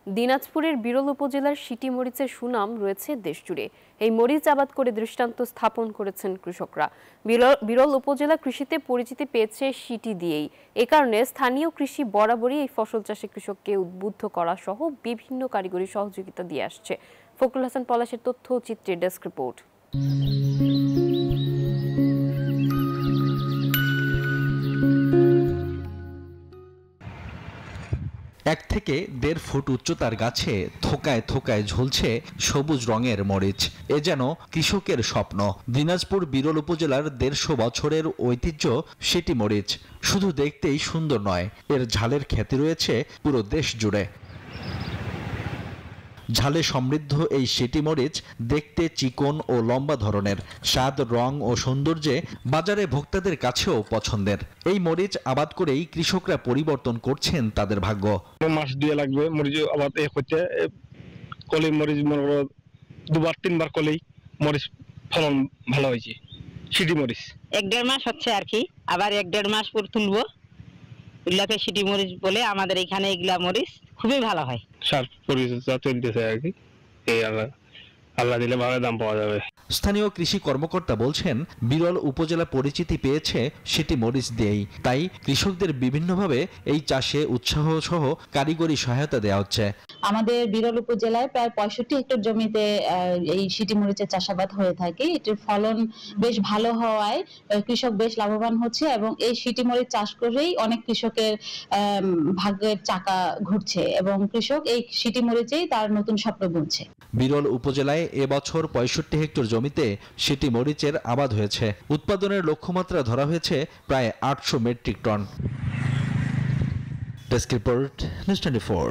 দিনাজপুরের বিরল উপজেলার সিটি মরিচের সুনাম রয়েছে দেশজুড়ে। এই মরিচ আবাদ করে দৃষ্টান্ত স্থাপন করেছেন কৃষকরা। বিরল উপজেলা কৃষিতে পরিচিতি পেয়েছে সিটি দিয়েই। এ কারণে স্থানীয় কৃষি বরাবরই এই ফসল চাষে কৃষককে উদ্বুদ্ধ করা সহ বিভিন্ন কারিগরি সহযোগিতা দিয়ে আসছে। ফখরুল হাসান পলাশের তথ্য ও চিত্রে ডেস্ক রিপোর্ট। এক থেকে 1.5 ফুট উচ্চতার গাছে থোকায় থোকায় ঝুলছে সবুজ রঙের মরিচ। এ যেন কৃষকের স্বপ্ন। দিনাজপুর বিরল উপজেলার 150 বছরের ঐতিহ্য সিটি মরিচ শুধু দেখতেই সুন্দর নয়, এর ঝালের খ্যাতি রয়েছে পুরো দেশ জুড়ে। ঝালে সমৃদ্ধ এই সিটি মরিচ দেখতে চিকন ও লম্বা ধরনের, স্বাদ, রং ও সৌন্দর্যে বাজারে ভোক্তাদের কাছেও পছন্দের। এই মরিচ আবাদ করেই কৃষকরা পরিবর্তন করছেন তাদের ভাগ্য। মাস 2 লাগবে মরিচ আবাদ করতে। কলি মরিচ মনে করো 2-3 বার কলেই মরিচ ফলন ভালো হয়েছে। সিটি মরিচ 1-1.5 মাস হচ্ছে আর কি, আবার 1-1.5 মাস পর তুলবো। এগুলাকে সিটি মরিচ বলে। আমাদের এখানে এগুলা মরিচ খুবই ভালো হয়। সার পরিচর্যা চলতেছে আর কি। এই আল্লাহ দিলে ভালো দাম পাওয়া যাবে। স্থানীয় কৃষি কর্মকর্তা বলছেন, বিরল উপজেলা পরিচিতি পেয়েছে সিটি মরিচ দিয়েই, তাই কৃষকদের বিভিন্নভাবে এই চাষে উৎসাহ সহ কারিগরি সহায়তা দেওয়া হচ্ছে। আমাদের বিরল উপজেলায় প্রায় 65 হেক্টর জমিতে এই সিটি মরিচের চাষাবাদ হয়ে থাকে। এটির ফলন বেশ ভালো হওয়ায় কৃষক বেশ লাভবান হচ্ছে এবং এই সিটি মরিচ চাষ করেই অনেক কৃষকের ভাগ্যের চাকা ঘুরছে এবং কৃষক এই সিটি মরিচেই তার নতুন স্বপ্ন বুনছে। বিরল উপজেলায় এবছর 65 হেক্টর জমিতে সিটি মরিচের আবাদ হয়েছে। উৎপাদনের লক্ষ্যমাত্রা ধরা হয়েছে প্রায় 800 metric ton. Desk report, news 24।